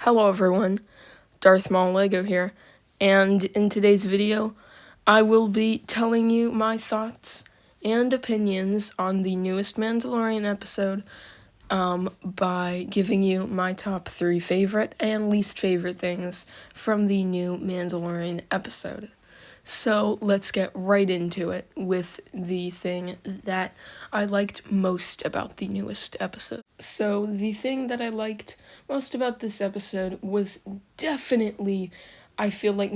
Hello everyone, Darth Maul Lego here, and in today's video, I will be telling you my thoughts and opinions on the newest Mandalorian episode, by giving you my top 3 favorite and least favorite things from the new Mandalorian episode. So let's get right into it with the thing that I liked most about the newest episode. So the thing that I liked most about this episode was definitely, I feel like,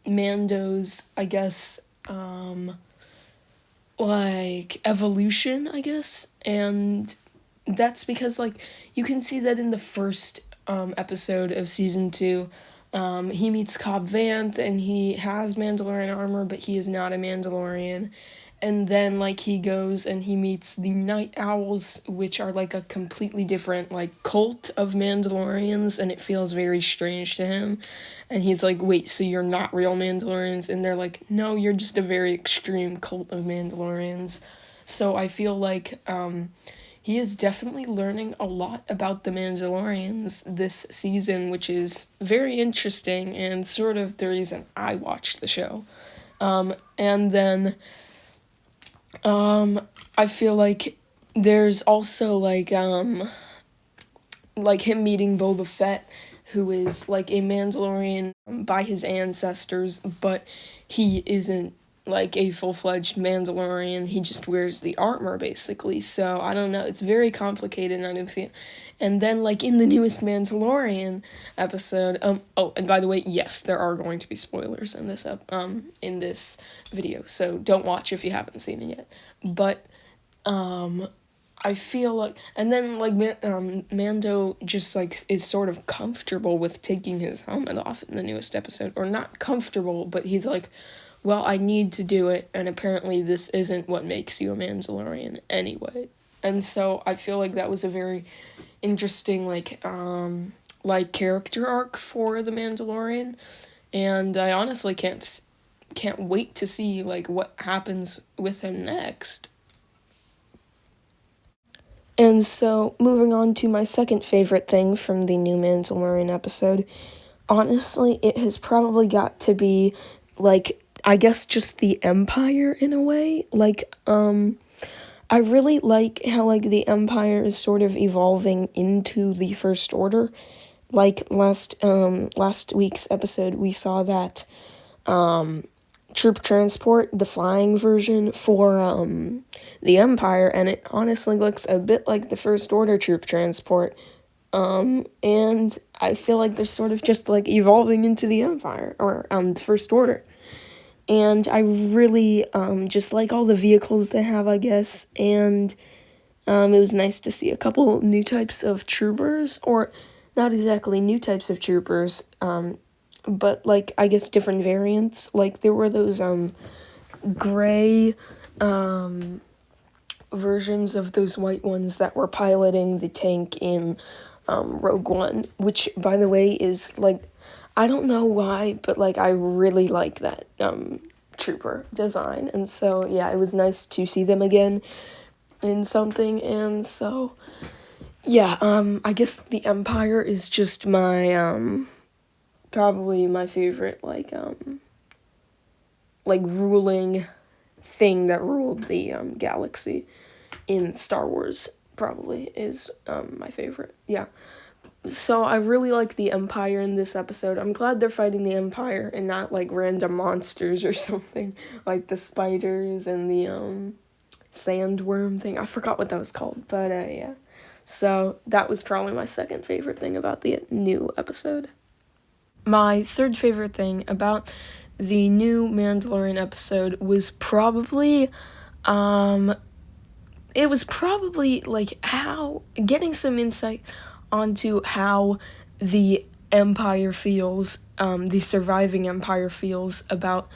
Mando's, I guess, like, evolution, I guess, and that's because, like, you can see that in the first episode of season 2. He meets Cobb Vanth and he has Mandalorian armor, but he is not a Mandalorian. And then, like, he goes and he meets the Night Owls, which are, like, a completely different, like, cult of Mandalorians, and it feels very strange to him. And he's like, wait, so you're not real Mandalorians? And they're like, no, you're just a very extreme cult of Mandalorians. So I feel like, he is definitely learning a lot about the Mandalorians this season, which is very interesting and sort of the reason I watched the show. And then, I feel like there's also, like him meeting Boba Fett, who is, like, a Mandalorian by his ancestors, but he isn't, like, a full-fledged Mandalorian. He just wears the armor, basically. So, I don't know. It's very complicated, and I don't feel... And then, like, in the newest Mandalorian episode... oh, and by the way, yes, there are going to be spoilers in this, in this video. So, don't watch if you haven't seen it yet. But, I feel like... And then, like, Mando just, like, is sort of comfortable with taking his helmet off in the newest episode. Or not comfortable, but he's like... well, I need to do it, and apparently this isn't what makes you a Mandalorian anyway. And so I feel like that was a very interesting, like, character arc for the Mandalorian, and I honestly can't wait to see, like, what happens with him next. And so, moving on to my second favorite thing from the new Mandalorian episode, honestly, it has probably got to be, like, I guess just the Empire in a way. Like, I really like how, like, the Empire is sort of evolving into the First Order. Like, last week's episode, we saw that, troop transport, the flying version for, the Empire, and it honestly looks a bit like the First Order troop transport. And I feel like they're sort of just, like, evolving into the Empire, or, the First Order. And I really, just like all the vehicles they have, I guess, and, it was nice to see a couple new types of troopers, or not exactly new types of troopers, but, like, I guess different variants. Like, there were those, gray, versions of those white ones that were piloting the tank in, Rogue One, which, by the way, is, like, I don't know why, but, like, I really like that, trooper design, and so, yeah, it was nice to see them again in something, and so, yeah, I guess the Empire is just my, probably my favorite, like, ruling thing that ruled the, galaxy in Star Wars, probably, is, my favorite, yeah. So I really like the Empire in this episode. I'm glad they're fighting the Empire and not, like, random monsters or something, like the spiders and the, sandworm thing. I forgot what that was called, but, yeah. So that was probably my second favorite thing about the new episode. My third favorite thing about the new Mandalorian episode was probably, it was probably, like, how, getting some insight onto how the Empire feels, the surviving Empire feels about,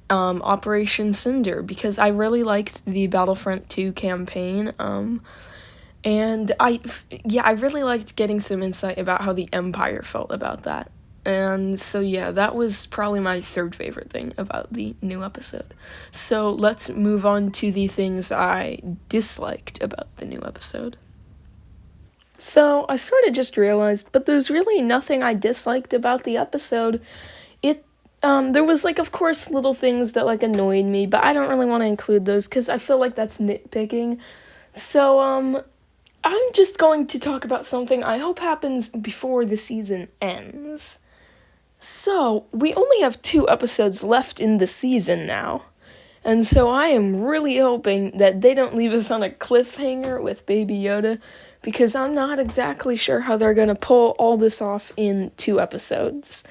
Operation Cinder, because I really liked the Battlefront 2 campaign, and I really liked getting some insight about how the Empire felt about that. And so, yeah, that was probably my third favorite thing about the new episode. So let's move on to the things I disliked about the new episode. So, I sort of just realized, but there's really nothing I disliked about the episode. There was, like, of course, little things that, like, annoyed me, but I don't really want to include those because I feel like that's nitpicking. So, I'm just going to talk about something I hope happens before the season ends. So, we only have 2 episodes left in the season now. And so I am really hoping that they don't leave us on a cliffhanger with Baby Yoda, because I'm not exactly sure how they're gonna pull all this off in 2 episodes.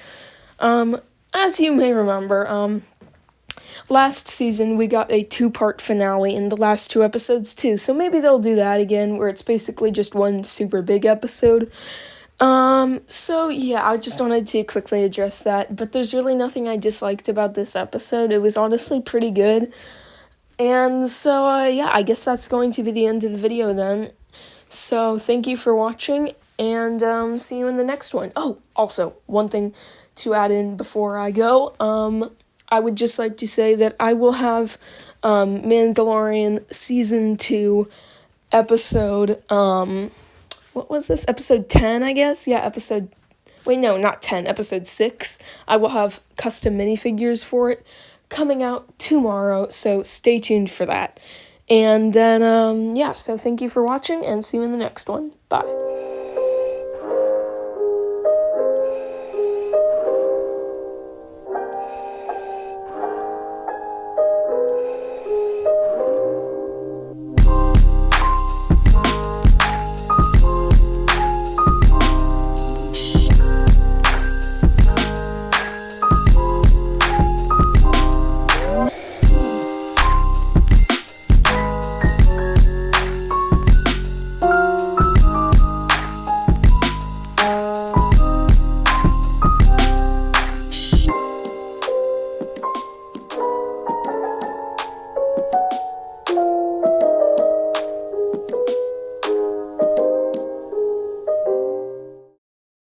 As you may remember, last season we got a 2-part finale in the last 2 episodes too, so maybe they'll do that again, where it's basically just one super big episode. So yeah, I just wanted to quickly address that, but there's really nothing I disliked about this episode. It was honestly pretty good. And so, yeah, I guess that's going to be the end of the video then. So, thank you for watching, and, see you in the next one. Oh, also, one thing to add in before I go, I would just like to say that I will have, Mandalorian Season 2, episode, what was this? Episode 10, I guess? Yeah, wait, no, not 10, episode 6. I will have custom minifigures for it coming out tomorrow, so stay tuned for that. And then, yeah, so thank you for watching, and see you in the next one. Bye.